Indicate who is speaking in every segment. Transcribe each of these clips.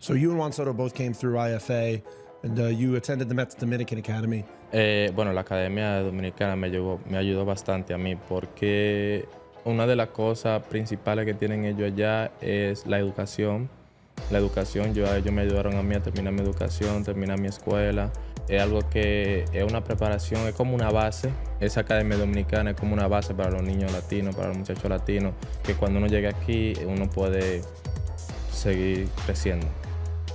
Speaker 1: So you and Juan Soto both came through IFA, and you attended the Mets Dominican Academy.
Speaker 2: Bueno, la Academia Dominicana me ayudó bastante a mí porque una de las cosas principales que tienen ellos allá es la educación. La educación, ellos me ayudaron a mí a terminar mi educación, terminar mi escuela. Es algo que es una preparación, es como una base. Esa Academia Dominicana es como una base para los niños latinos, para los muchachos latinos, que cuando uno llegue aquí, uno puede seguir creciendo.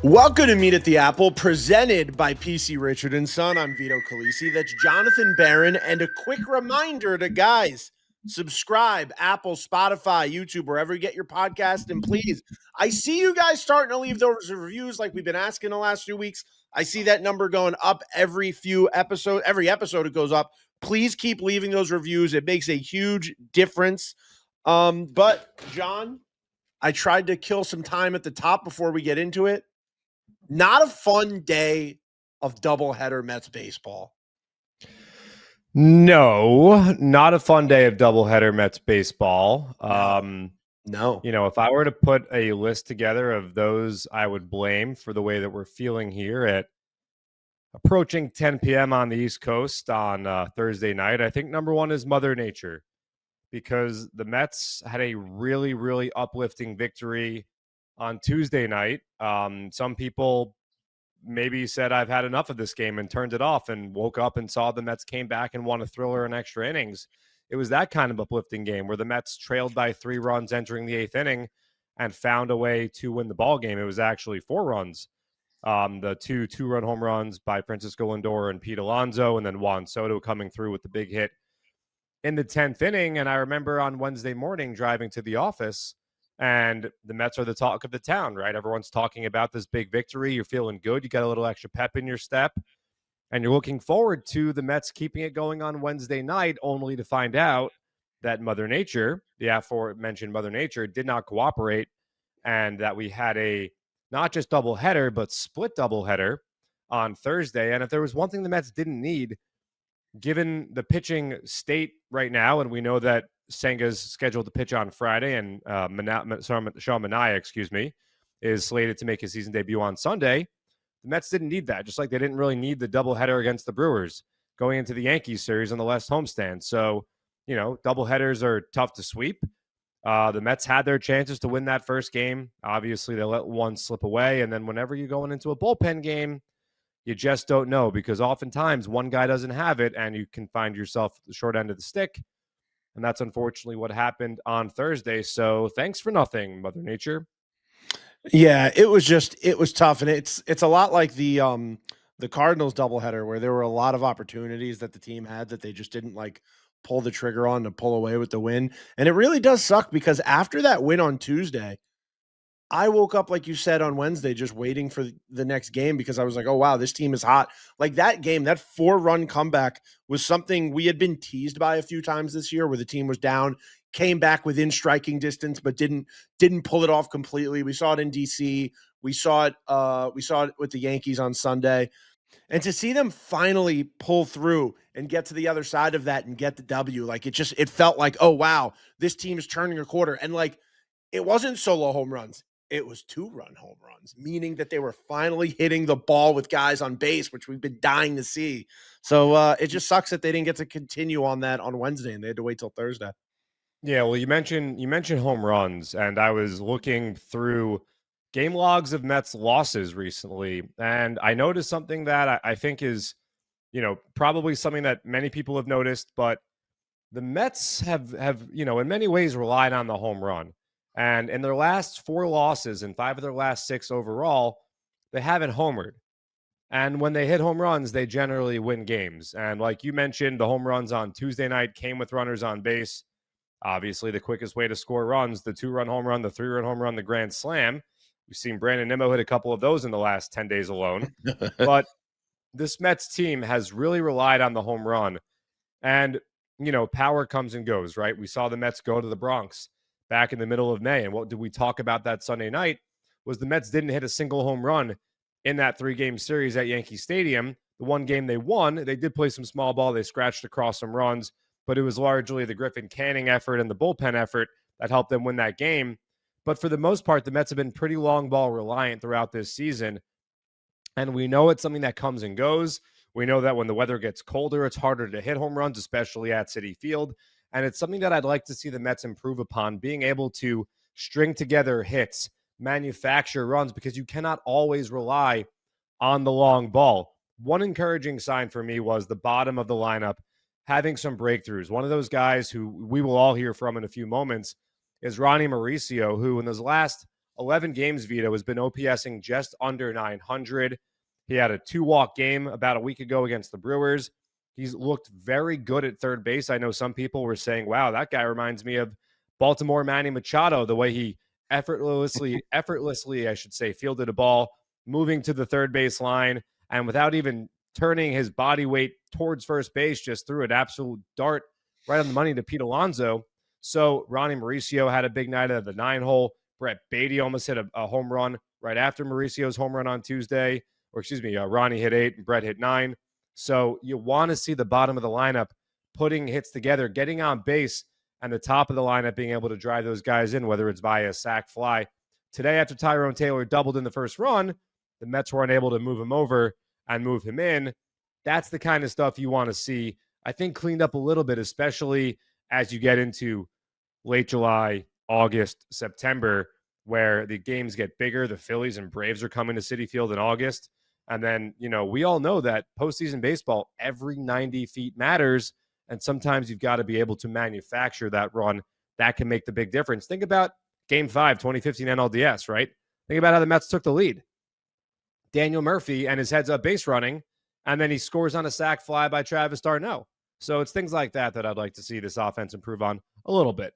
Speaker 3: Welcome to Meet at the Apple, presented by PC Richard & Son. I'm Vito Calisi. That's Jonathan Barron. And a quick reminder to guys, subscribe, Apple, Spotify, YouTube, wherever you get your podcast. And please, I see you guys starting to leave those reviews like we've been asking the last few weeks. I see that number going up every episode it goes up. Please keep leaving those reviews. It makes a huge difference. But John, I tried to kill some time at the top before we get into it. Not a fun day of doubleheader Mets baseball.
Speaker 4: No, not a fun day of doubleheader Mets baseball.
Speaker 3: No.
Speaker 4: You know, if I were to put a list together of those I would blame for the way that we're feeling here at approaching 10 p.m. on the East Coast on Thursday night, I think number one is Mother Nature, because the Mets had a really, really uplifting victory on Tuesday night. Some people maybe said, I've had enough of this game, and turned it off and woke up and saw the Mets came back and won a thriller in extra innings. It was that kind of uplifting game where the Mets trailed by 3 runs entering the 8th inning and found a way to win the ball game. It was actually 4 runs. The two-run home runs by Francisco Lindor and Pete Alonso, and then Juan Soto coming through with the big hit in the 10th inning. And I remember on Wednesday morning driving to the office, and the Mets are the talk of the town, right? Everyone's talking about this big victory. You're feeling good. You got a little extra pep in your step, and you're looking forward to the Mets keeping it going on Wednesday night, only to find out that Mother Nature, the aforementioned Mother Nature, did not cooperate, and that we had a not just doubleheader, but split doubleheader on Thursday. And if there was one thing the Mets didn't need, given the pitching state right now, and we know that Senga's scheduled to pitch on Friday, and Sean Manaea, is slated to make his season debut on Sunday. The Mets didn't need that, just like they didn't really need the doubleheader against the Brewers going into the Yankees series on the last homestand. So, you know, doubleheaders are tough to sweep. The Mets had their chances to win that first game. Obviously, they let one slip away. And then whenever you're going into a bullpen game, you just don't know, because oftentimes one guy doesn't have it and you can find yourself the short end of the stick. And that's unfortunately what happened on Thursday. So thanks for nothing, Mother Nature.
Speaker 3: Yeah, it was tough. And it's a lot like the Cardinals doubleheader, where there were a lot of opportunities that the team had that they just didn't pull the trigger on to pull away with the win. And it really does suck, because after that win on Tuesday, I woke up, like you said, on Wednesday, just waiting for the next game, because I was like, oh, wow, this team is hot. Like that game, that 4-run comeback was something we had been teased by a few times this year, where the team was down, came back within striking distance, but didn't pull it off completely. We saw it in DC. We saw it with the Yankees on Sunday. And to see them finally pull through and get to the other side of that and get the W, it felt like, oh, wow, this team is turning a quarter. And it wasn't solo home runs. It was 2-run home runs, meaning that they were finally hitting the ball with guys on base, which we've been dying to see. So it just sucks that they didn't get to continue on that on Wednesday, and they had to wait till Thursday.
Speaker 4: Yeah, well, you mentioned home runs, and I was looking through game logs of Mets losses recently, and I noticed something that I think is, probably something that many people have noticed, but the Mets have in many ways relied on the home run. And in their last 4 losses and 5 of their last 6 overall, they haven't homered. And when they hit home runs, they generally win games. And like you mentioned, the home runs on Tuesday night came with runners on base. Obviously, the quickest way to score runs, the 2-run home run, the 3-run home run, the grand slam. We've seen Brandon Nimmo hit a couple of those in the last 10 days alone. But this Mets team has really relied on the home run. And, power comes and goes, right? We saw the Mets go to the Bronx back in the middle of May. And what did we talk about that Sunday night was the Mets didn't hit a single home run in that 3-game series at Yankee Stadium. The one game they won, they did play some small ball. They scratched across some runs, but it was largely the Griffin Canning effort and the bullpen effort that helped them win that game. But for the most part, the Mets have been pretty long ball reliant throughout this season. And we know it's something that comes and goes. We know that when the weather gets colder, it's harder to hit home runs, especially at Citi Field. And it's something that I'd like to see the Mets improve upon, being able to string together hits, manufacture runs, because you cannot always rely on the long ball. One encouraging sign for me was the bottom of the lineup having some breakthroughs. One of those guys who we will all hear from in a few moments is Ronny Mauricio, who in those last 11 games, Vito, has been OPSing just under 900. He had a 2-walk game about a week ago against the Brewers. He's looked very good at third base. I know some people were saying, wow, that guy reminds me of Baltimore Manny Machado, the way he effortlessly, I should say, fielded a ball, moving to the third base line, and without even turning his body weight towards first base, just threw an absolute dart right on the money to Pete Alonso. So Ronny Mauricio had a big night at the 9-hole. Brett Beatty almost hit a home run right after Mauricio's home run on Tuesday. Ronnie hit 8 and Brett hit 9. So you want to see the bottom of the lineup putting hits together, getting on base, and the top of the lineup being able to drive those guys in, whether it's via sac fly. Today, after Tyrone Taylor doubled in the first run, the Mets were unable to move him over and move him in. That's the kind of stuff you want to see, I think, cleaned up a little bit, especially as you get into late July, August, September, where the games get bigger. The Phillies and Braves are coming to Citi Field in August. And then, we all know that postseason baseball, every 90 feet matters. And sometimes you've got to be able to manufacture that run. That can make the big difference. Think about Game 5, 2015 NLDS, right? Think about how the Mets took the lead. Daniel Murphy and his heads-up base running, and then he scores on a sac fly by Travis d'Arnaud. So it's things like that I'd like to see this offense improve on a little bit.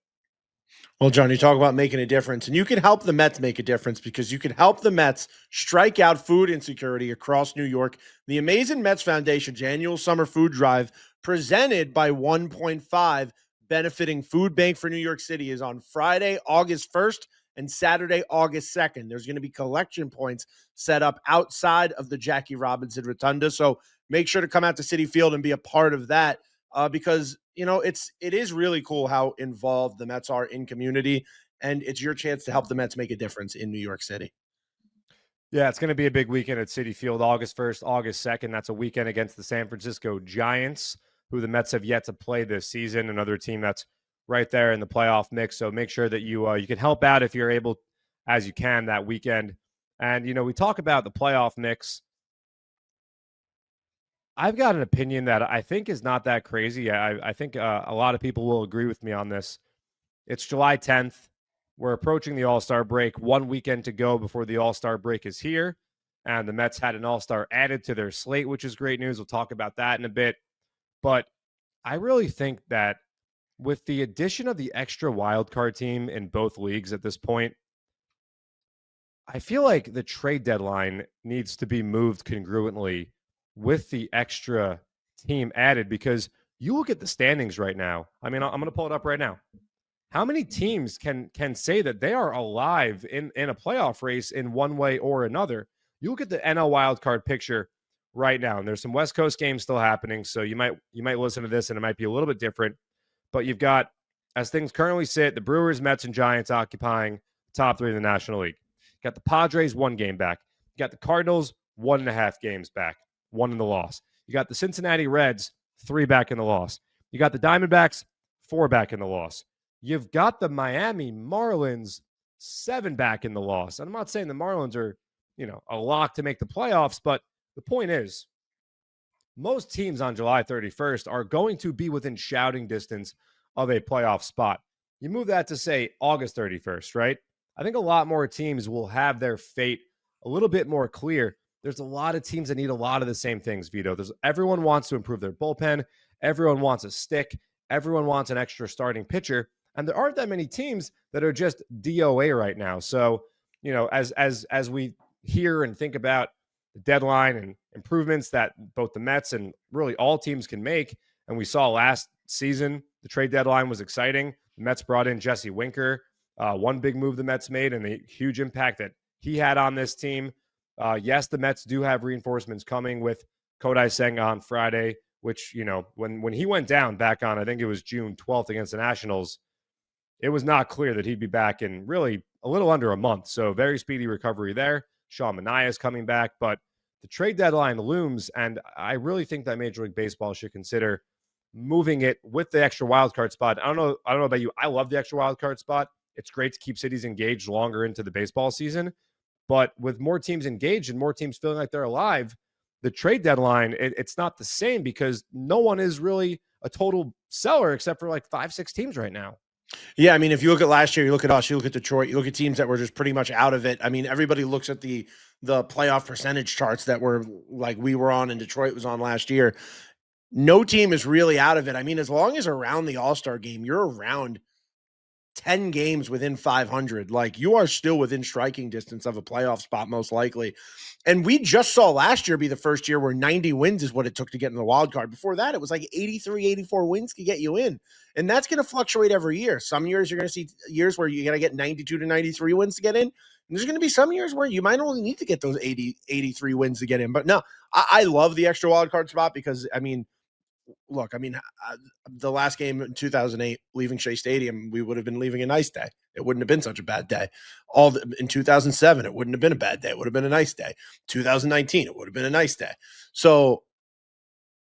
Speaker 3: Well, John, you talk about making a difference, and you can help the Mets make a difference because you can help the Mets strike out food insecurity across New York. The Amazing Mets Foundation's annual summer food drive, presented by 1.5, benefiting Food Bank for New York City, is on Friday, August 1st and Saturday, August 2nd. There's going to be collection points set up outside of the Jackie Robinson Rotunda, so make sure to come out to Citi Field and be a part of that. Because it is really cool how involved the Mets are in community, and it's your chance to help the Mets make a difference in New York City.
Speaker 4: Yeah, it's going to be a big weekend at Citi Field, August 1st, August 2nd. That's a weekend against the San Francisco Giants, who the Mets have yet to play this season, another team that's right there in the playoff mix. So make sure that you can help out if you're able, as you can, that weekend. And, we talk about the playoff mix. I've got an opinion that I think is not that crazy. I think a lot of people will agree with me on this. It's July 10th. We're approaching the All-Star break. 1 weekend to go before the All-Star break is here. And the Mets had an All-Star added to their slate, which is great news. We'll talk about that in a bit. But I really think that with the addition of the extra wildcard team in both leagues at this point, I feel like the trade deadline needs to be moved congruently with the extra team added, because you look at the standings right now. I mean, I'm going to pull it up right now. How many teams can say that they are alive in a playoff race in one way or another? You look at the NL wildcard picture right now, and there's some West Coast games still happening, so you might listen to this and it might be a little bit different. But you've got, as things currently sit, the Brewers, Mets, and Giants occupying the top 3 in the National League. You got the Padres 1 game back. You got the Cardinals 1.5 games back, 1 in the loss. You got the Cincinnati Reds 3 back in the loss. You got the Diamondbacks 4 back in the loss. You've got the Miami Marlins 7 back in the loss. And I'm not saying the Marlins are, a lock to make the playoffs, but the point is, most teams on July 31st are going to be within shouting distance of a playoff spot. You move that to, say, August 31st, right? I think a lot more teams will have their fate a little bit more clear. There's a lot of teams that need a lot of the same things, Vito. Everyone wants to improve their bullpen. Everyone wants a stick. Everyone wants an extra starting pitcher. And there aren't that many teams that are just DOA right now. So, as we hear and think about the deadline and improvements that both the Mets and really all teams can make, and we saw last season, the trade deadline was exciting. The Mets brought in Jesse Winker. One big move the Mets made and the huge impact that he had on this team. Yes, the Mets do have reinforcements coming with Kodai Senga on Friday, which, when he went down back on, I think it was June 12th against the Nationals, it was not clear that he'd be back in really a little under a month. So very speedy recovery there. Sean Manaea is coming back, but the trade deadline looms, and I really think that Major League Baseball should consider moving it with the extra wild card spot. I don't know about you. I love the extra wild card spot. It's great to keep cities engaged longer into the baseball season. But with more teams engaged and more teams feeling like they're alive, the trade deadline, it's not the same because no one is really a total seller except for like 5-6 teams right now.
Speaker 3: Yeah, I mean, if you look at last year, you look at us, you look at Detroit, you look at teams that were just pretty much out of it. I mean, everybody looks at the playoff percentage charts that were like we were on and Detroit was on last year. No team is really out of it. I mean, as long as around the All-Star game, you're around 10 games within 500. Like, you are still within striking distance of a playoff spot, most likely. And we just saw last year be the first year where 90 wins is what it took to get in the wild card. Before that, it was like 83, 84 wins to get you in. And that's going to fluctuate every year. Some years you're going to see years where you're going to get 92 to 93 wins to get in. And there's going to be some years where you might only need to get those 80, 83 wins to get in. But no, I love the extra wild card spot because, I mean, look, I mean, the last game in 2008, leaving Shea Stadium, we would have been leaving a nice day. It wouldn't have been such a bad day. In 2007, it wouldn't have been a bad day. It would have been a nice day. 2019, it would have been a nice day. So,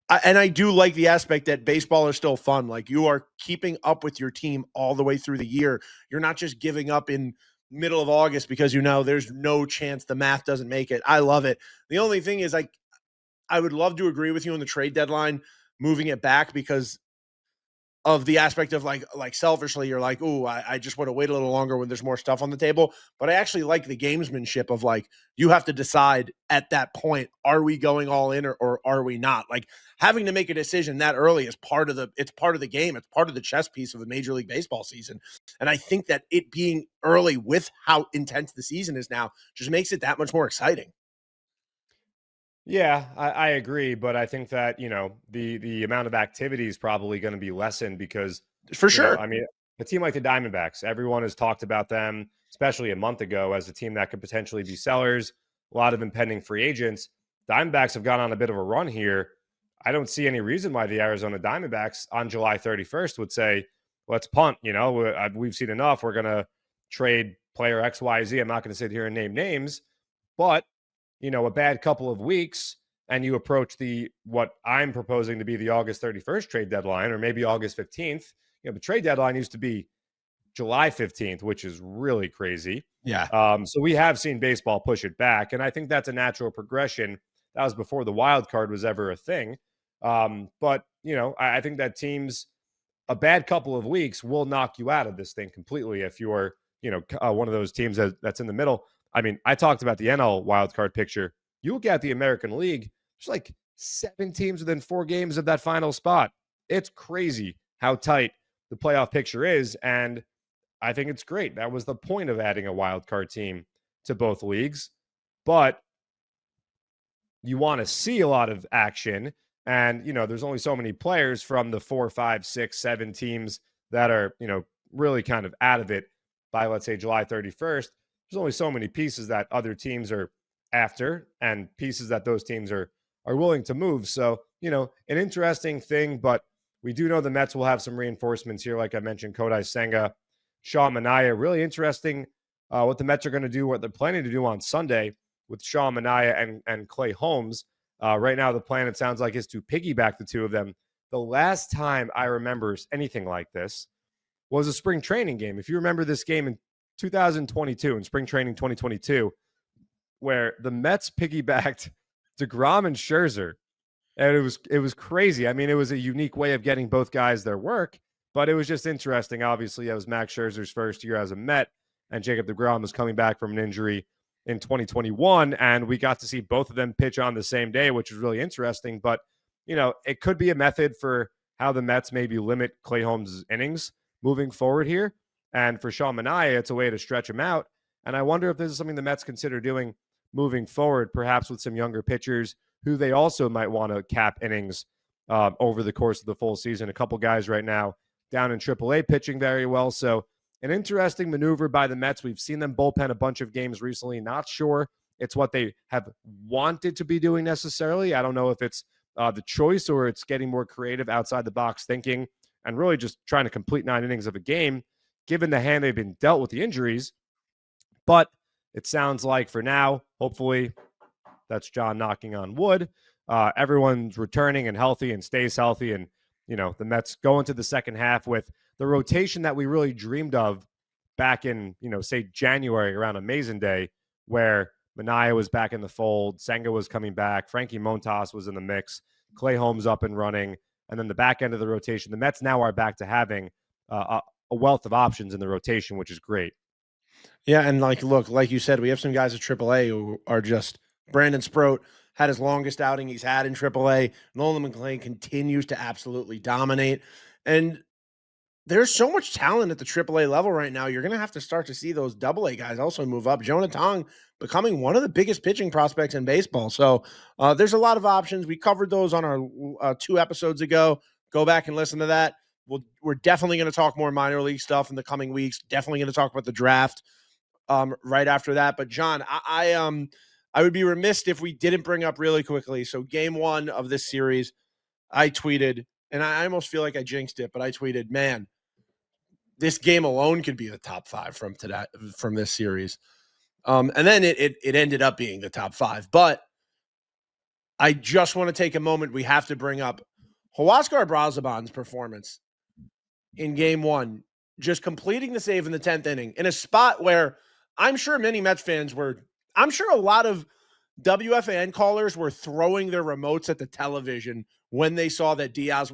Speaker 3: I do like the aspect that baseball is still fun. Like, you are keeping up with your team all the way through the year. You're not just giving up in middle of August because you know there's no chance the math doesn't make it. I love it. The only thing is, I would love to agree with you on the trade deadline, moving it back because of the aspect of like selfishly, you're like, oh, I just want to wait a little longer when there's more stuff on the table. But I actually like the gamesmanship of like, you have to decide at that point, are we going all in or are we not? Like, having to make a decision that early is part of the game. It's part of the chess piece of a Major League Baseball season. And I think that it being early with how intense the season is now just makes it that much more exciting.
Speaker 4: Yeah, I agree, but I think that, the amount of activity is probably going to be lessened because
Speaker 3: For sure.
Speaker 4: I mean, a team like the Diamondbacks, everyone has talked about them, especially a month ago, as a team that could potentially be sellers, a lot of impending free agents. Diamondbacks have gone on a bit of a run here. I don't see any reason why the Arizona Diamondbacks on July 31st would say, let's punt, we've seen enough. We're going to trade player XYZ. I'm not going to sit here and name names, but a bad couple of weeks and you approach what I'm proposing to be the August 31st trade deadline, or maybe August 15th. The trade deadline used to be July 15th, which is really crazy.
Speaker 3: Yeah.
Speaker 4: So we have seen baseball push it back, and I think that's a natural progression. That was before the wild card was ever a thing. But I think that teams, a bad couple of weeks will knock you out of this thing completely if you're, one of those teams that's in the middle. I mean, I talked about the NL wildcard picture. You look at the American League, there's like 7 teams within 4 games of that final spot. It's crazy how tight the playoff picture is, and I think it's great. That was the point of adding a wildcard team to both leagues. But you want to see a lot of action, and, there's only so many players from the 4, 5, 6, 7 teams that are, really kind of out of it by, let's say, July 31st. There's only so many pieces that other teams are after and pieces that those teams are willing to move. So, an interesting thing, but we do know the Mets will have some reinforcements here. Like I mentioned, Kodai Senga, Sean Manaea. Really interesting what the Mets are going to do, what they're planning to do on Sunday with Sean Manaea and Clay Holmes. Right now, the plan, it sounds like, is to piggyback the two of them. The last time I remember anything like this was a spring training game. If you remember this game in 2022, in spring training 2022, where the Mets piggybacked DeGrom and Scherzer, and it was crazy. I mean, it was a unique way of getting both guys their work, but it was just interesting. Obviously, it was Max Scherzer's first year as a Met, and Jacob DeGrom was coming back from an injury in 2021, and we got to see both of them pitch on the same day, which was really interesting. But, it could be a method for how the Mets maybe limit Clay Holmes' innings moving forward here. And for Sean Manaea, it's a way to stretch him out. And I wonder if this is something the Mets consider doing moving forward, perhaps with some younger pitchers who they also might want to cap innings over the course of the full season. A couple guys right now down in AAA pitching very well. So an interesting maneuver by the Mets. We've seen them bullpen a bunch of games recently. Not sure it's what they have wanted to be doing necessarily. I don't know if it's the choice or it's getting more creative outside the box thinking and really just trying to complete 9 innings of a game. Given the hand they've been dealt with the injuries, But it sounds like for now, hopefully, that's Jon knocking on wood, everyone's returning and healthy and stays healthy. And, the Mets go into the second half with the rotation that we really dreamed of back in, say January around Amazing Day, where Manaea was back in the fold, Senga was coming back, Frankie Montas was in the mix, Clay Holmes up and running, and then the back end of the rotation. The Mets now are back to having a wealth of options in the rotation, which is great.
Speaker 3: Yeah, and look, like you said, we have some guys at AAA who are just Brandon Sproat had his longest outing he's had in AAA. Nolan McLean continues to absolutely dominate. And there's so much talent at the AAA level right now. You're going to have to start to see those AA guys also move up. Jonah Tong becoming one of the biggest pitching prospects in baseball. So there's a lot of options. We covered those on our 2 episodes ago. Go back and listen to that. We're definitely going to talk more minor league stuff in the coming weeks. Definitely going to talk about the draft right after that. But Jon, I would be remiss if we didn't bring up really quickly. So game 1 of this series, I tweeted, and I almost feel like I jinxed it, but I tweeted, man, this game alone could be the top 5 from this series. And then it ended up being the top 5. But I just want to take a moment. We have to bring up Huascar Brazaban's performance in game 1, just completing the save in the 10th inning in a spot where I'm sure many Mets fans I'm sure a lot of WFAN callers were throwing their remotes at the television when they saw that Diaz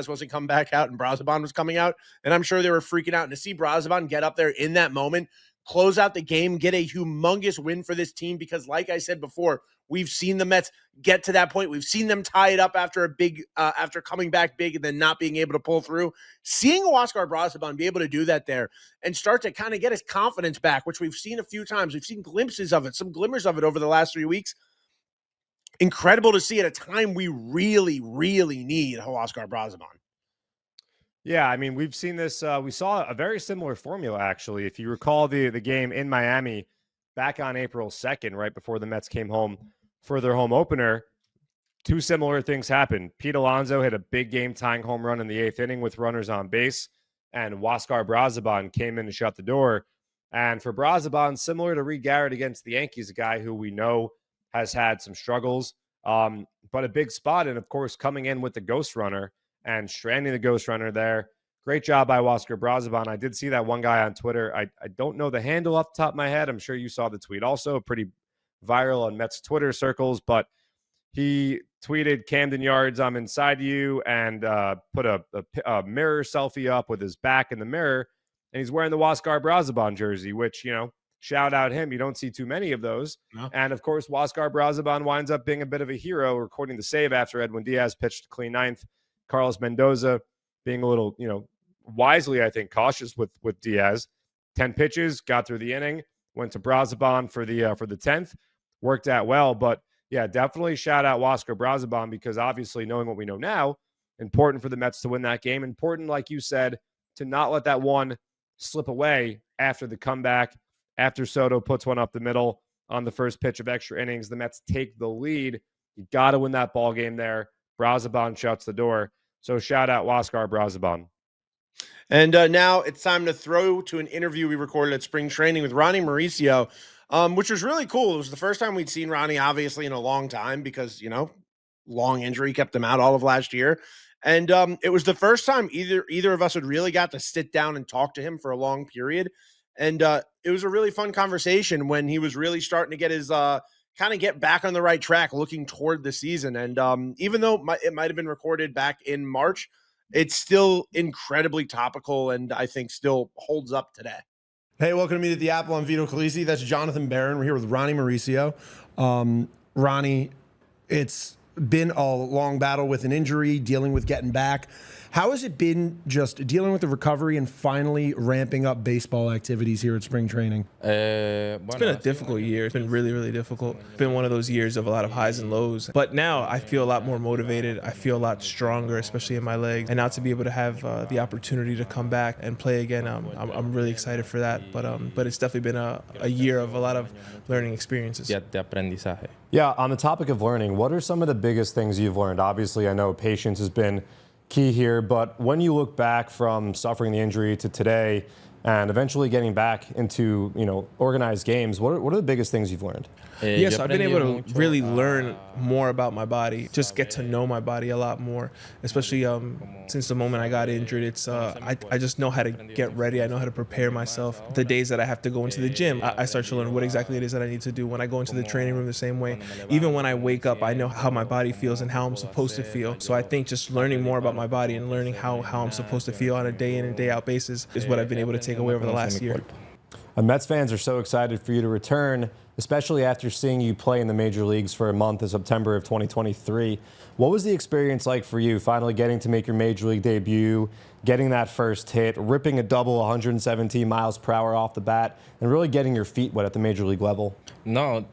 Speaker 3: wasn't coming back out and Brazaban was coming out. And I'm sure they were freaking out. And to see Brazaban get up there in that moment, close out the game, get a humongous win for this team, because like I said before, we've seen the Mets get to that point. We've seen them tie it up after after coming back big and then not being able to pull through. Seeing Huascar Brazaban be able to do that there and start to kind of get his confidence back, which we've seen a few times. We've seen glimpses of it, some glimmers of it over the last 3 weeks. Incredible to see at a time we really, really need Huascar Brazaban.
Speaker 4: Yeah, I mean, we've seen this. We saw a very similar formula, actually. If you recall the game in Miami back on April 2nd, right before the Mets came home for their home opener, 2 similar things happened. Pete Alonso hit a big game-tying home run in the 8th inning with runners on base, and Huascar Brazaban came in and shut the door. And for Brazaban, similar to Reed Garrett against the Yankees, a guy who we know has had some struggles, but a big spot, and of course, coming in with the ghost runner and stranding the ghost runner there. Great job by Huascar Brazaban. I did see that one guy on Twitter. I don't know the handle off the top of my head. I'm sure you saw the tweet also, pretty viral on Mets Twitter circles, but he tweeted, "Camden Yards, I'm inside you," and put a mirror selfie up with his back in the mirror, and he's wearing the Huascar Brazaban jersey, which, shout out him. You don't see too many of those. No. And, of course, Huascar Brazaban winds up being a bit of a hero, recording the save after Edwin Diaz pitched a clean 9th. Carlos Mendoza being a little, wisely, I think, cautious with Diaz. 10 pitches, got through the inning, went to Brazaban for the 10th. Worked out well. But, yeah, definitely shout out Huascar Brazaban, because obviously, knowing what we know now, important for the Mets to win that game. Important, like you said, to not let that one slip away after the comeback. After Soto puts one up the middle on the first pitch of extra innings, the Mets take the lead. You got to win that ball game there. Brazaban shuts the door. So shout out Huascar Brazaban.
Speaker 3: And now it's time to throw to an interview we recorded at spring training with Ronny Mauricio, which was really cool. It was the first time we'd seen Ronny, obviously, in a long time because, long injury kept him out all of last year. And it was the first time either of us had really got to sit down and talk to him for a long period. And it was a really fun conversation when he was really starting to get his get back on the right track, looking toward the season. And even though it might have been recorded back in March, it's still incredibly topical and I think still holds up today.
Speaker 1: Hey, welcome to Meet at the Apple. I'm Vito Calisi. That's Jonathan Barron. We're here with Ronny Mauricio. Ronny, it's been a long battle with an injury, dealing with getting back. How has it been just dealing with the recovery and finally ramping up baseball activities here at spring training?
Speaker 5: It's been a difficult year. It's been really, really difficult. It's been one of those years of a lot of highs and lows. But now I feel a lot more motivated. I feel a lot stronger, especially in my legs. And now to be able to have the opportunity to come back and play again, I'm really excited for that. But it's definitely been a year of a lot of learning experiences.
Speaker 4: Yeah, on the topic of learning, what are some of the biggest things you've learned? Obviously, I know patience has been key here, but when you look back from suffering the injury to today, and eventually getting back into, organized games. What are the biggest things you've learned?
Speaker 5: Yes, I've been able to really learn more about my body, just get to know my body a lot more, especially since the moment I got injured. It's I just know how to get ready. I know how to prepare myself. The days that I have to go into the gym, I start to learn what exactly it is that I need to do. When I go into the training room the same way, even when I wake up, I know how my body feels and how I'm supposed to feel. So I think just learning more about my body and learning how I'm supposed to feel on a day in and day out basis is what I've been able to take away over the last year.
Speaker 4: Mets fans are so excited for you to return, especially after seeing you play in the major leagues for a month in September of 2023. What was the experience like for you, finally getting to make your major league debut, getting that first hit, ripping a double 117 miles per hour off the bat, and really getting your feet wet at the major league level?
Speaker 2: No,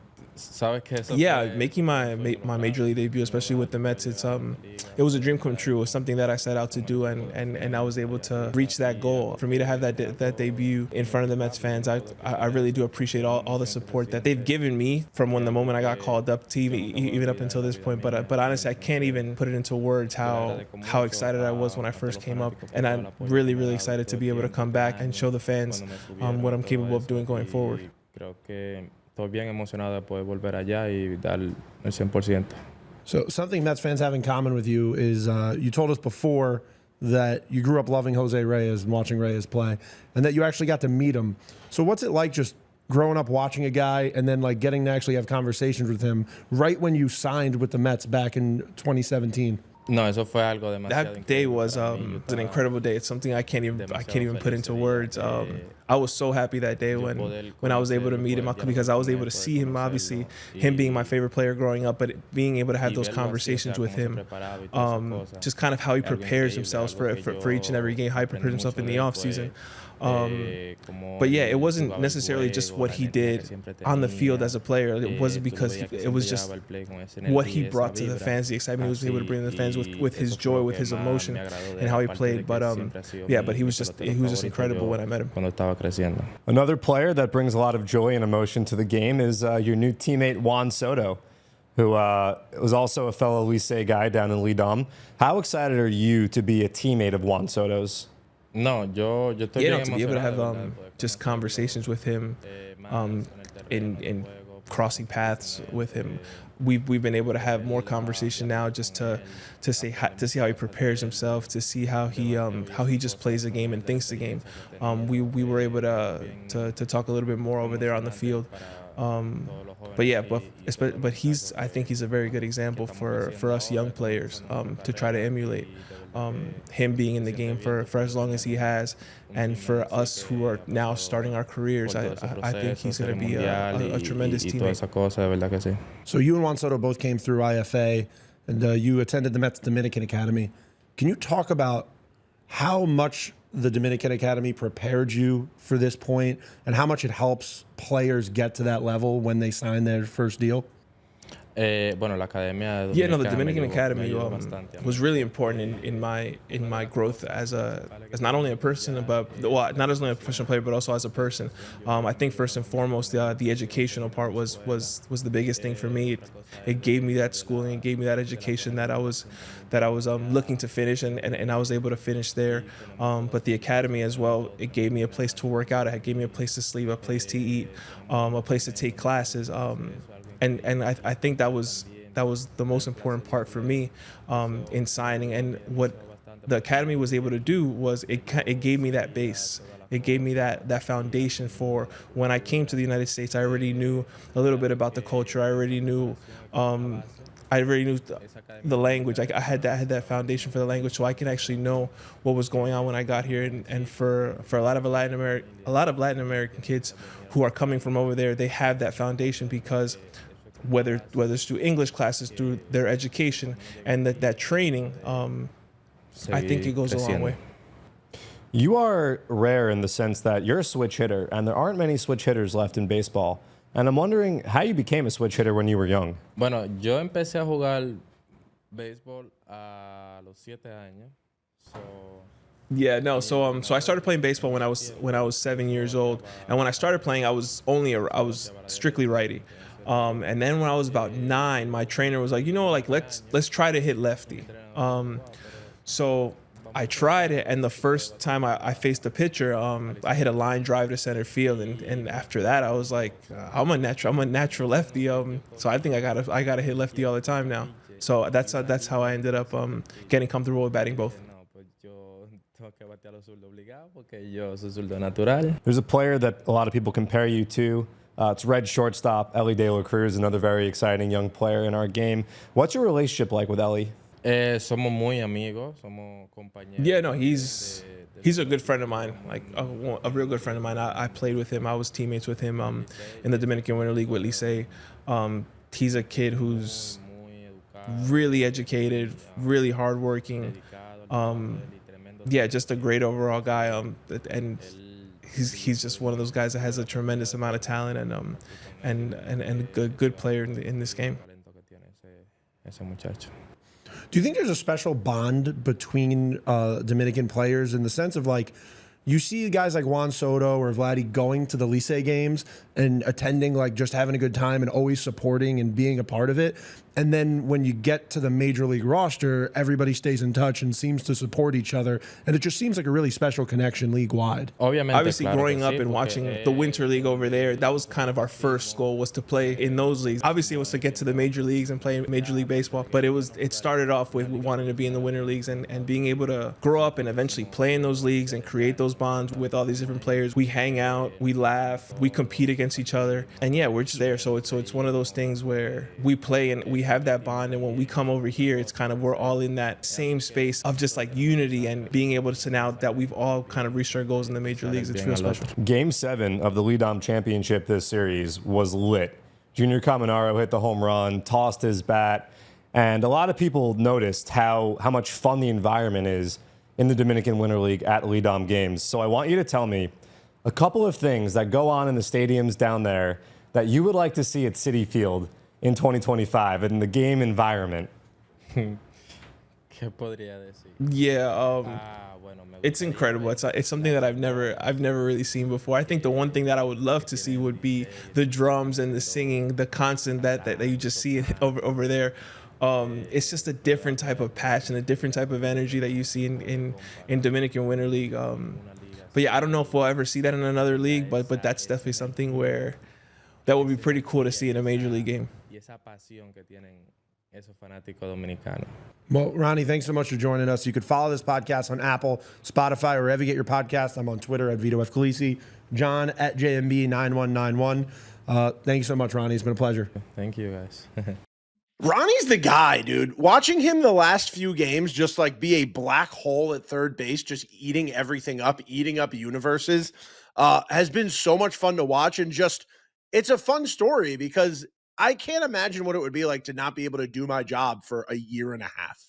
Speaker 5: yeah, making my major league debut, especially with the Mets, it was a dream come true. It was something that I set out to do, and I was able to reach that goal. For me to have that debut in front of the Mets fans, I really do appreciate all the support that they've given me from the moment I got called up to even up until this point. But honestly, I can't even put it into words how excited I was when I first came up, and I'm really, really excited to be able to come back and show the fans what I'm capable of doing going forward.
Speaker 2: Estoy bien emocionado de poder volver allá y dar el 100%.
Speaker 1: So something Mets fans have in common with you is you told us before that you grew up loving Jose Reyes and watching Reyes play, and that you actually got to meet him. So what's it like just growing up watching a guy and then like getting to actually have conversations with him right when you signed with the Mets back in 2017?
Speaker 2: No, eso fue algo demasiado.
Speaker 5: That day was an incredible day. It's something I can't even put into words. I was so happy that day when I was able to meet him, because I was able to see him, obviously, him being my favorite player growing up, but being able to have those conversations with him, just kind of how he prepares himself for each and every game, how he prepares himself in the offseason. But yeah, it wasn't necessarily just what he did on the field as a player. It wasn't because it was just what he brought to the fans, the excitement he was able to bring to the fans with his joy, with his emotion, and how he played. But yeah, but he was just incredible when I met him.
Speaker 4: Another player that brings a lot of joy and emotion to the game is your new teammate Juan Soto, who was also a fellow Licey guy down in Lidom. How excited are you to be a teammate of Juan Soto's?
Speaker 2: No, yo estoy bien
Speaker 5: to be able to have just conversations with him, in crossing paths with him. We've been able to have more conversation now, just to see how he prepares himself, to see how he just plays the game and thinks the game. We were able to talk a little bit more over there on the field. But yeah, but I think he's a very good example for us young players to try to emulate. Him being in the game for as long as he has, and for us who are now starting our careers, I think he's going to be a tremendous teammate.
Speaker 1: So you and Juan Soto both came through IFA, and you attended the Mets Dominican Academy. Can you talk about how much the Dominican Academy prepared you for this point, and how much it helps players get to that level when they sign their first deal?
Speaker 2: The
Speaker 5: Dominican Academy was really important in my growth as not only a person, but not as only a professional player, but also as a person. I think first and foremost, the educational part was the biggest thing for me. It gave me that schooling, it gave me that education that I was looking to finish, and I was able to finish there. But the academy as well, it gave me a place to work out. It gave me a place to sleep, a place to eat, a place to take classes. And I think that was the most important part for me in signing. And what the academy was able to do was it gave me that base. It gave me that foundation for when I came to the United States. I already knew a little bit about the culture. I already knew the language. I had that foundation for the language, so I could actually know what was going on when I got here. And for a lot of Latin American kids who are coming from over there, they have that foundation because whether it's through English classes, through their education, and that training, I think it goes a long way.
Speaker 4: You are rare in the sense that you're a switch hitter, and there aren't many switch hitters left in baseball. And I'm wondering how you became a switch hitter when you were young.
Speaker 2: Bueno, yo empecé a jugar béisbol a los 7 años.
Speaker 5: So I started playing baseball when I was 7 years old, and when I started playing, I was strictly righty. And then when I was about 9, my trainer was like, let's try to hit lefty. So I tried it, and the first time I faced the pitcher, I hit a line drive to center field, and after that, I was like, I'm a natural lefty. So I think I gotta hit lefty all the time now. So that's how I ended up getting comfortable with batting both.
Speaker 4: There's a player that a lot of people compare you to. It's red shortstop, Elly De La Cruz, another very exciting young player in our game. What's your relationship like with Elly?
Speaker 2: Somos muy amigos, somos compañeros.
Speaker 5: Yeah, no, he's a good friend of mine, like a real good friend of mine. I played with him. I was teammates with him in the Dominican Winter League with Licey. He's a kid who's really educated, really hardworking. Yeah, just a great overall guy. And he's just one of those guys that has a tremendous amount of talent and a good player in this game.
Speaker 1: Do you think there's a special bond between Dominican players in the sense of like, you see guys like Juan Soto or Vladdy going to the Licey games and attending, like just having a good time and always supporting and being a part of it. And then when you get to the major league roster, everybody stays in touch and seems to support each other. And it just seems like a really special connection league wide.
Speaker 5: Obviously, growing up and watching the Winter League over there, that was kind of our first goal, was to play in those leagues. Obviously, it was to get to the major leagues and play Major League Baseball. But it started off with wanting to be in the Winter Leagues and being able to grow up and eventually play in those leagues and create those bonds with all these different players. We hang out, we laugh, we compete against each other. And yeah, we're just there. So it's one of those things where we play and we have that bond, and when we come over here, it's kind of, we're all in that same space of just like unity and being able to, now that we've all kind of reached our goals in the major leagues, it's real special.
Speaker 4: Game 7 of the LEDOM Championship this series was lit. Junior Caminaro hit the home run, tossed his bat, and a lot of people noticed how much fun the environment is in the Dominican Winter League at LEDOM games. So I want you to tell me a couple of things that go on in the stadiums down there that you would like to see at Citi Field in 2025 in the game environment.
Speaker 5: Yeah, it's incredible. It's something that I've never really seen before. I think the one thing that I would love to see would be the drums and the singing, the constant that you just see over there. It's just a different type of passion, a different type of energy that you see in Dominican Winter League. But yeah, I don't know if we'll ever see that in another league, but that's definitely something where that would be pretty cool to see in a major league game.
Speaker 1: Well, Ronny, thanks so much for joining us. You could follow this podcast on Apple, Spotify, or wherever you get your podcast. I'm on Twitter at Vito F. Khaleesi, Jon at JMB9191. Thank you so much, Ronny. It's been a pleasure.
Speaker 2: Thank you, guys.
Speaker 3: Ronnie's the guy, dude. Watching him the last few games just like be a black hole at third base, just eating everything up, eating up universes, has been so much fun to watch. And just, it's a fun story because I can't imagine what it would be like to not be able to do my job for a year and a half.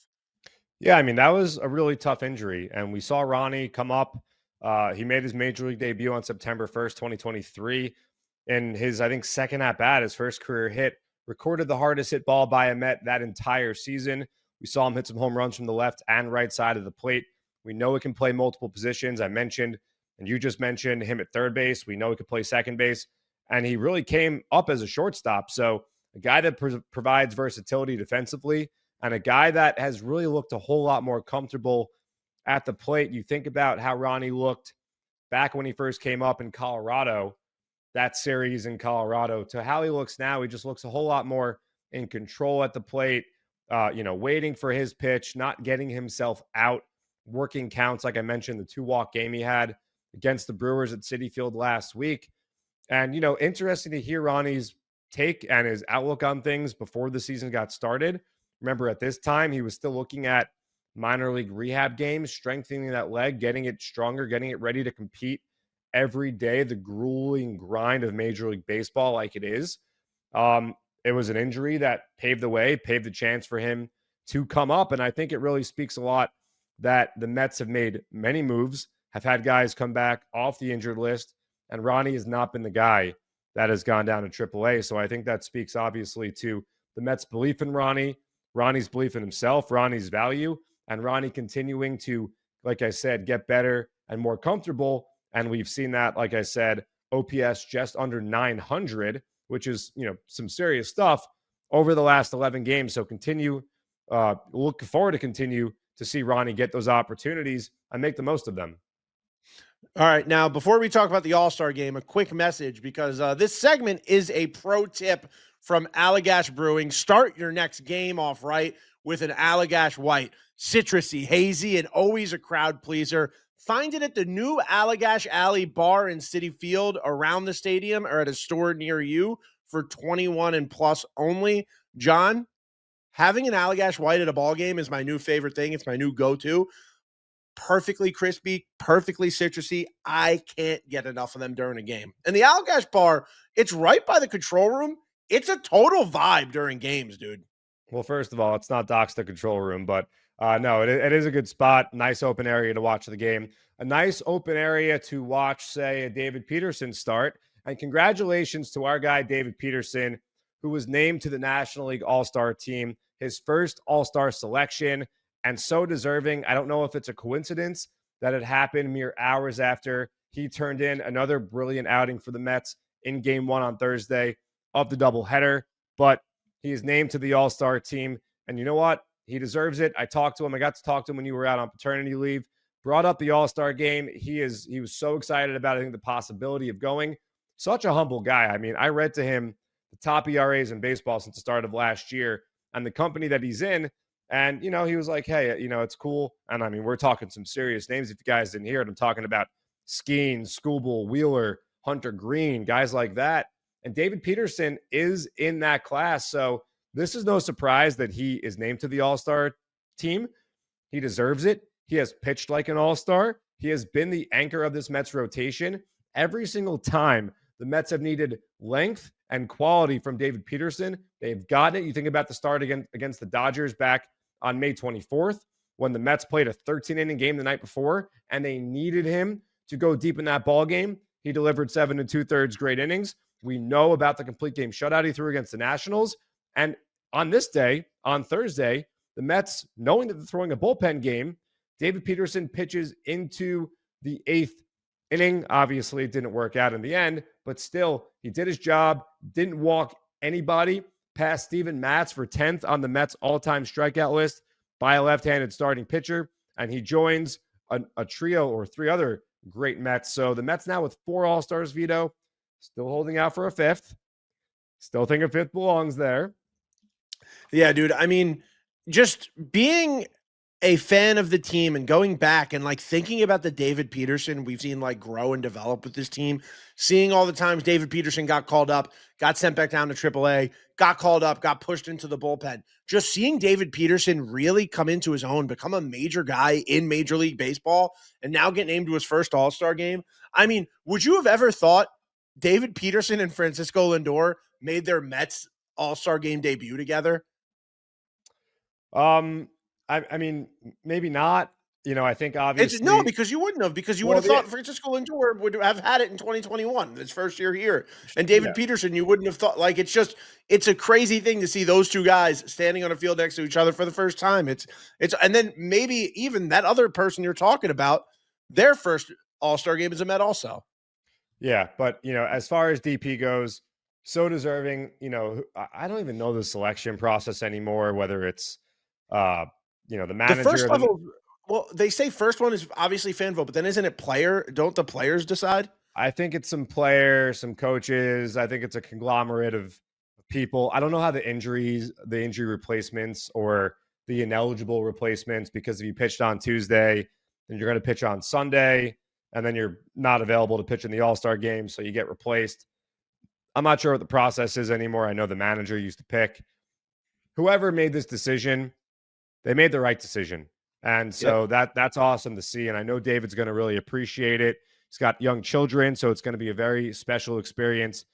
Speaker 4: Yeah, I mean, that was a really tough injury. And we saw Ronny come up. He made his major league debut on September 1st, 2023. In his, I think, second at-bat, his first career hit, recorded the hardest hit ball by a Met that entire season. We saw him hit some home runs from the left and right side of the plate. We know he can play multiple positions. I mentioned, and you just mentioned him at third base. We know he could play second base. And he really came up as a shortstop. So a guy that provides versatility defensively and a guy that has really looked a whole lot more comfortable at the plate. You think about how Ronny looked back when he first came up in Colorado, that series in Colorado, to how he looks now. He just looks a whole lot more in control at the plate, waiting for his pitch, not getting himself out, working counts. Like I mentioned, the 2-walk game he had against the Brewers at Citi Field last week. And, interesting to hear Ronny's take and his outlook on things before the season got started. Remember, at this time, he was still looking at minor league rehab games, strengthening that leg, getting it stronger, getting it ready to compete every day, the grueling grind of Major League Baseball like it is. It was an injury that paved the way, paved the chance for him to come up. And I think it really speaks a lot that the Mets have made many moves, have had guys come back off the injured list, and Ronny has not been the guy that has gone down to AAA. So I think that speaks obviously to the Mets' belief in Ronny, Ronny's belief in himself, Ronny's value, and Ronny continuing to, like I said, get better and more comfortable. And we've seen that, like I said, OPS just under 900, which is, some serious stuff over the last 11 games. So look forward to continue to to see Ronny get those opportunities and make the most of them.
Speaker 3: All right. Now, before we talk about the All-Star game, a quick message, because this segment is a pro tip from Allagash Brewing. Start your next game off right with an Allagash White. Citrusy, hazy, and always a crowd pleaser. Find it at the new Allagash Alley Bar in Citi Field around the stadium or at a store near you for 21 and plus only. John, having an Allagash White at a ball game is my new favorite thing. It's my new go-to. Perfectly crispy, perfectly citrusy. I can't get enough of them during a game. And the Allagash Bar, it's right by the control room. It's a total vibe during games, dude.
Speaker 4: Well, first of all, it's not Doc's the control room, but no, it is a good spot. Nice open area to watch the game. A nice open area to watch, say, a David Peterson start. And congratulations to our guy, David Peterson, who was named to the National League All-Star team, his first All-Star selection, and so deserving. I don't know if it's a coincidence that it happened mere hours after he turned in another brilliant outing for the Mets in Game 1 on Thursday of the doubleheader, but he is named to the All-Star team. And you know what? He deserves it. I talked to him. I got to talk to him when you were out on paternity leave. Brought up the All-Star game. He was so excited about, I think, the possibility of going. Such a humble guy. I mean, I read to him the top ERAs in baseball since the start of last year and the company that he's in. And, he was like, hey, it's cool. And I mean, we're talking some serious names. If you guys didn't hear it, I'm talking about Skeen, Skubal, Wheeler, Hunter Green, guys like that. And David Peterson is in that class. So this is no surprise that he is named to the All-Star team. He deserves it. He has pitched like an All-Star. He has been the anchor of this Mets rotation. Every single time the Mets have needed length and quality from David Peterson, they've gotten it. You think about the start against the Dodgers back on May 24th, when the Mets played a 13-inning game the night before, and they needed him to go deep in that ball game. He delivered 7 2/3 great innings. We know about the complete game shutout he threw against the Nationals. And on this day, on Thursday, the Mets, knowing that they're throwing a bullpen game, David Peterson pitches into the 8th inning. Obviously, it didn't work out in the end, but still, he did his job, didn't walk anybody, passed Steven Matz for 10th on the Mets all-time strikeout list by a left-handed starting pitcher, and he joins a trio or 3 other great Mets. So the Mets now with 4 All-Stars, Vito, still holding out for a 5th. Still think a 5th belongs there.
Speaker 3: Yeah, dude. I mean, just being a fan of the team and going back and thinking about the David Peterson we've seen grow and develop with this team, seeing all the times David Peterson got called up, got sent back down to AAA, got called up, got pushed into the bullpen. Just seeing David Peterson really come into his own, become a major guy in Major League Baseball, and now get named to his first All-Star game. I mean, would you have ever thought David Peterson and Francisco Lindor made their Mets All-Star game debut together?
Speaker 4: I mean, maybe not. I think obviously
Speaker 3: no, because you wouldn't have, because you would have thought Francisco Lindor would have had it in 2021, his first year here, and David Peterson, you wouldn't have thought. It's a crazy thing to see those two guys standing on a field next to each other for the first time. It's and then maybe even that other person you're talking about, their first All-Star game is a Met also. Yeah,
Speaker 4: but as far as DP goes, so deserving. I don't even know the selection process anymore, whether it's the manager.
Speaker 3: The first level, well, they say first one is obviously fan vote, but then isn't it player? Don't the players decide?
Speaker 4: I think it's some players, some coaches. I think it's a conglomerate of people. I don't know how the injury replacements or the ineligible replacements, because if you pitched on Tuesday, then you're going to pitch on Sunday, and then you're not available to pitch in the All-Star game, so you get replaced. I'm not sure what the process is anymore. I know the manager used to pick. Whoever made this decision, they made the right decision. And so that's awesome to see. And I know David's going to really appreciate it. He's got young children, so it's going to be a very special experience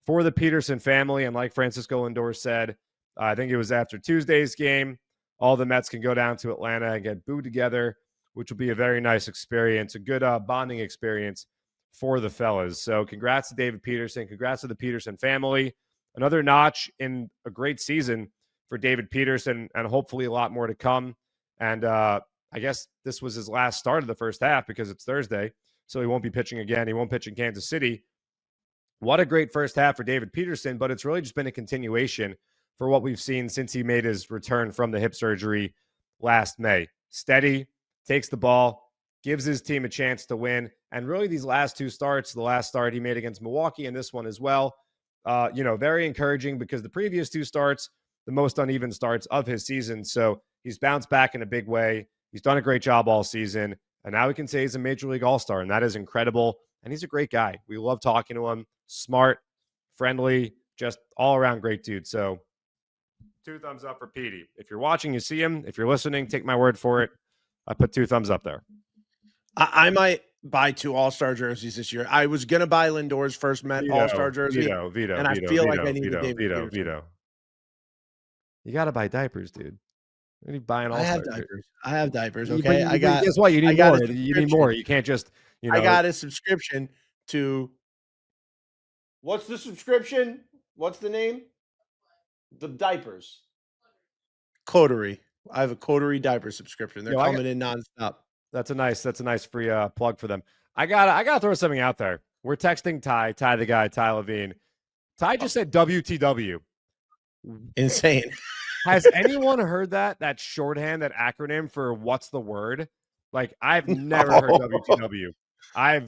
Speaker 4: for the Peterson family. And like Francisco Lindor said, I think it was after Tuesday's game, all the Mets can go down to Atlanta and get booed together, which will be a very nice experience, a good bonding experience for the fellas. So congrats to David Peterson. Congrats to the Peterson family. Another notch in a great season for David Peterson, and hopefully a lot more to come. And I guess this was his last start of the first half because it's Thursday, so he won't be pitching again. He won't pitch in Kansas City. What a great first half for David Peterson, but it's really just been a continuation for what we've seen since he made his return from the hip surgery last May. steady, takes the ball, gives his team a chance to win. And really these last two starts, the last start he made against Milwaukee and this one as well, very encouraging because the previous two starts, the most uneven starts of his season. So he's bounced back in a big way. He's done a great job all season. And now we can say he's a Major League All-Star, and that is incredible. And he's a great guy. We love talking to him. Smart, friendly, just all-around great dude. So 2 thumbs up for Petey. If you're watching, you see him. If you're listening, take my word for it. I put 2 thumbs up there.
Speaker 3: I might buy 2 All-Star jerseys this year. I was going to buy Lindor's first All-Star jersey.
Speaker 4: Vito,
Speaker 3: and I feel like I need
Speaker 4: Vito. You got to buy diapers, dude. What are you buying all?
Speaker 3: I have diapers. Okay.
Speaker 4: Guess what? You need more. You need more. You can't just,
Speaker 3: I got a subscription to. What's the subscription? What's the name? The diapers. Coterie. I have a Coterie diaper subscription. They're coming in nonstop.
Speaker 4: That's a nice free plug for them. I gotta throw something out there. We're texting Ty the guy, Ty Levine. Ty just said WTW.
Speaker 3: Insane.
Speaker 4: Has anyone heard that shorthand, that acronym for what's the word? Like, I've never heard WTW. I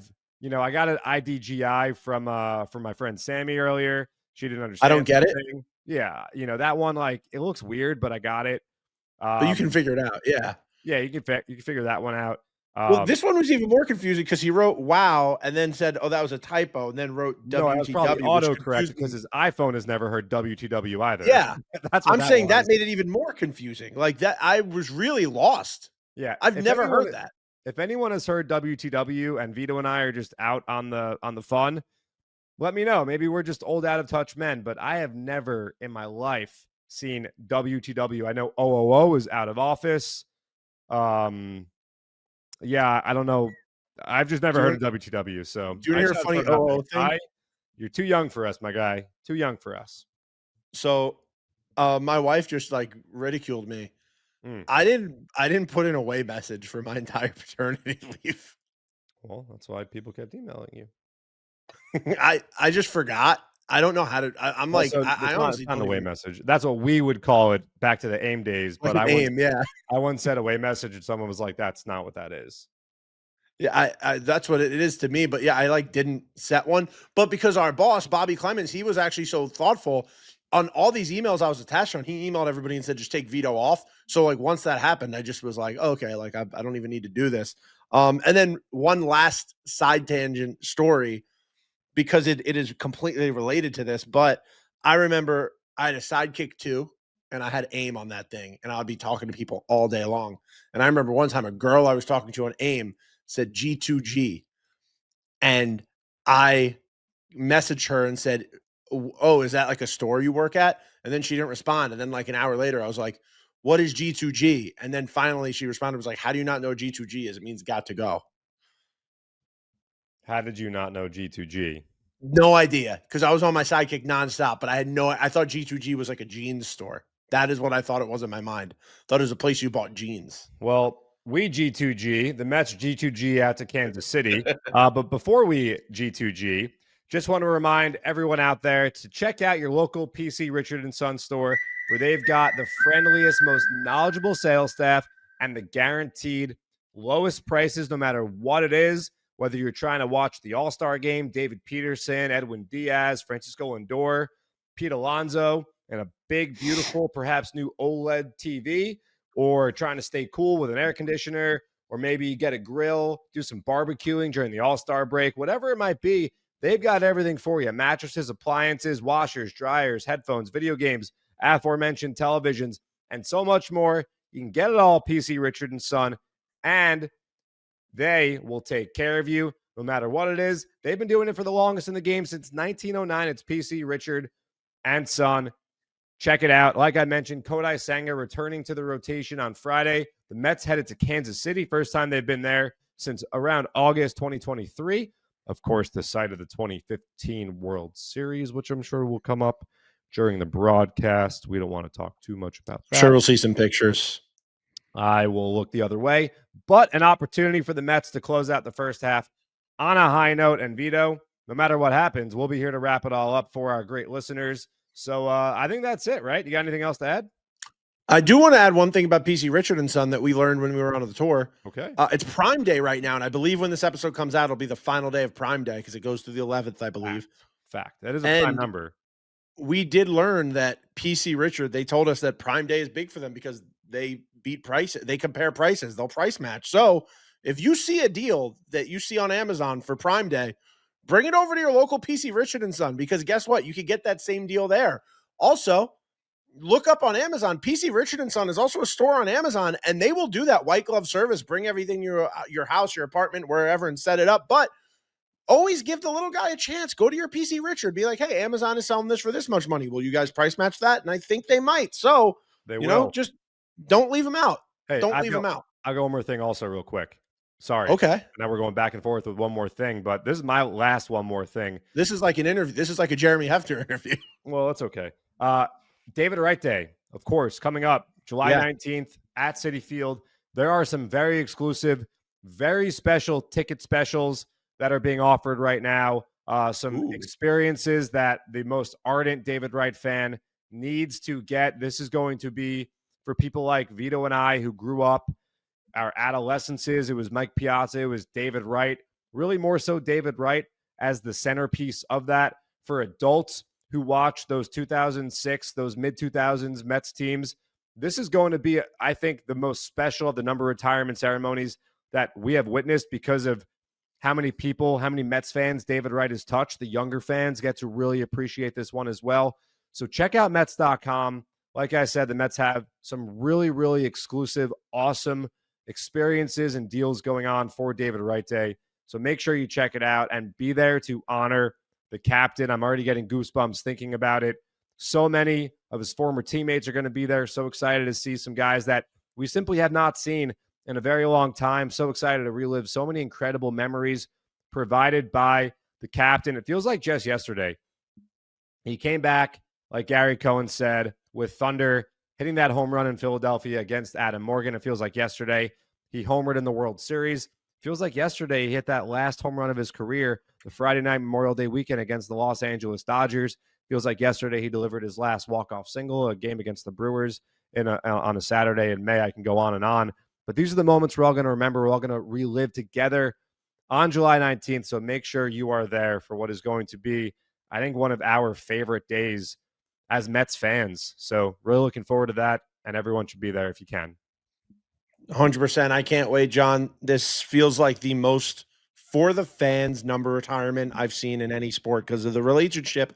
Speaker 4: got an IDGI from my friend Sammy earlier. She didn't understand.
Speaker 3: I don't get
Speaker 4: something. It. Yeah, that one, like, it looks weird, but I got it.
Speaker 3: But you can figure it out. Yeah.
Speaker 4: Yeah, you can figure that one out.
Speaker 3: Well, this one was even more confusing because he wrote "wow" and then said, "Oh, that was a typo," and then wrote WTW.
Speaker 4: No, that was probably autocorrect because his iPhone has never heard WTW either.
Speaker 3: Yeah, I'm saying that made it even more confusing. Like that, I was really lost.
Speaker 4: Yeah,
Speaker 3: I've never heard that.
Speaker 4: If anyone has heard WTW and Vito and I are just out on the fun, let me know. Maybe we're just old, out of touch men, but I have never in my life seen WTW. I know OOO is out of office. Yeah, I don't know. I've just never heard of WTW. So
Speaker 3: do you hear a funny OOO thing?
Speaker 4: You're too young for us, my guy. Too young for us.
Speaker 3: So my wife just like ridiculed me. I didn't put in a away message for my entire paternity leave.
Speaker 4: Well, that's why people kept emailing you.
Speaker 3: I just forgot. I don't know how to. I'm like, I honestly
Speaker 4: don't away message. That's what we would call it back to the AIM days. But I once said away message, and someone was like, "That's not what that is."
Speaker 3: Yeah, I that's what it is to me. But yeah, I like didn't set one. But because our boss Bobby Clemens, he was actually so thoughtful on all these emails I was attached on. He emailed everybody and said, "Just take Vito off." So like once that happened, I just was like, okay, like I don't even need to do this. And then one last side tangent story, because it is completely related to this. But I remember I had a Sidekick 2 and I had AIM on that thing, and I'd be talking to people all day long. And I remember one time a girl I was talking to on AIM said G2G, and I messaged her and said, "Oh, is that like a store you work at?" And then she didn't respond. And then like an hour later, I was like, "What is G2G?" And then finally she responded, was like, "How do you not know G2G is? It means got to go."
Speaker 4: How did you not know G2G?
Speaker 3: No idea, because I was on my Sidekick nonstop, but I thought G2G was like a jeans store. That is what I thought it was in my mind. Thought it was a place you bought jeans.
Speaker 4: Well, we G2G, the Mets G2G out to Kansas City. But before we G2G, just want to remind everyone out there to check out your local PC Richard & Son store, where they've got the friendliest, most knowledgeable sales staff and the guaranteed lowest prices no matter what it is. Whether you're trying to watch the All-Star game, David Peterson, Edwin Diaz, Francisco Lindor, Pete Alonso, and a big, beautiful, perhaps new OLED TV, or trying to stay cool with an air conditioner, or maybe get a grill, do some barbecuing during the All-Star break, whatever it might be, they've got everything for you. Mattresses, appliances, washers, dryers, headphones, video games, aforementioned televisions, and so much more. You can get it all PC Richard & Son, and they will take care of you no matter what it is. They've been doing it for the longest in the game since 1909. It's PC Richard & Son. Check it out. Like I mentioned, Kodai Senga returning to the rotation on Friday. The Mets headed to Kansas City. First time they've been there since around August 2023. Of course, the site of the 2015 World Series, which I'm sure will come up during the broadcast. We don't want to talk too much about that.
Speaker 3: Sure, we'll see some pictures.
Speaker 4: I will look the other way, but an opportunity for the Mets to close out the first half on a high note. And Vito, no matter what happens, we'll be here to wrap it all up for our great listeners. So I think that's it, right? You got anything else to add?
Speaker 3: I do want to add one thing about PC Richard and Son that we learned when we were on the tour.
Speaker 4: Okay.
Speaker 3: It's Prime Day right now, and I believe when this episode comes out, it'll be the final day of Prime Day because it goes through the 11th, I believe.
Speaker 4: Fact. That is a prime number.
Speaker 3: We did learn that PC Richard, they told us that Prime Day is big for them because they beat prices. They compare prices. They'll price match. So if you see a deal that you see on Amazon for Prime Day, bring it over to your local PC Richard and Son, because guess what? You could get that same deal there. Also, look up on Amazon. PC Richard and Son is also a store on Amazon, and they will do that white glove service. Bring everything your house, your apartment, wherever, and set it up. But always give the little guy a chance. Go to your PC Richard. Be like, hey, Amazon is selling this for this much money. Will you guys price match that? And I think they might. So, just don't leave them out.
Speaker 4: Hey,
Speaker 3: don't leave them out.
Speaker 4: I'll go one more thing also real quick. Sorry.
Speaker 3: Okay.
Speaker 4: Now we're going back and forth with one more thing, but this is my last one more thing.
Speaker 3: This is like an interview. This is like a Jeremy Hefter interview.
Speaker 4: Well, that's okay. David Wright Day, of course, coming up July 19th at Citi Field. There are some very exclusive, very special ticket specials that are being offered right now. Some experiences that the most ardent David Wright fan needs to get. This is going to be for people like Vito and I who grew up our adolescences. It was Mike Piazza. It was David Wright. Really more so David Wright as the centerpiece of that. For adults who watched those 2006, those mid-2000s Mets teams, this is going to be, I think, the most special of the number of retirement ceremonies that we have witnessed because of how many people, how many Mets fans David Wright has touched. The younger fans get to really appreciate this one as well. So check out Mets.com. Like I said, the Mets have some really, really exclusive, awesome experiences and deals going on for David Wright Day. So make sure you check it out and be there to honor the captain. I'm already getting goosebumps thinking about it. So many of his former teammates are going to be there. So excited to see some guys that we simply have not seen in a very long time. So excited to relive so many incredible memories provided by the captain. It feels like just yesterday. He came back, like Gary Cohen said, with thunder, hitting that home run in Philadelphia against Adam Morgan. It feels like yesterday he homered in the World Series. Feels like yesterday he hit that last home run of his career, the Friday night Memorial Day weekend against the Los Angeles Dodgers. Feels like yesterday he delivered his last walk-off single, a game against the Brewers on a Saturday in May. I can go on and on. But these are the moments we're all going to remember. We're all going to relive together on July 19th. So make sure you are there for what is going to be, I think, one of our favorite days as Mets fans. So really looking forward to that, and everyone should be there if you can.
Speaker 3: 100%. I can't wait, John. This feels like the most for the fans number retirement I've seen in any sport because of the relationship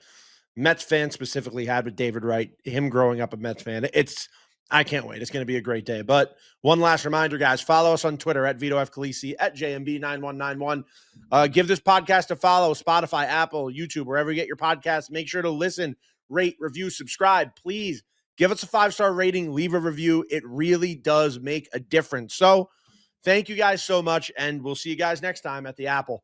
Speaker 3: Mets fans specifically had with David Wright, him growing up a Mets fan. I can't wait. It's going to be a great day. But one last reminder, guys, follow us on Twitter at Vito F. Khaleesi, at JMB9191. Give this podcast a follow, Spotify, Apple, YouTube, wherever you get your podcasts. Make sure to listen, rate, review, subscribe. Please give us a 5-star rating, leave a review. It really does make a difference. So thank you guys so much, and we'll see you guys next time at the Apple.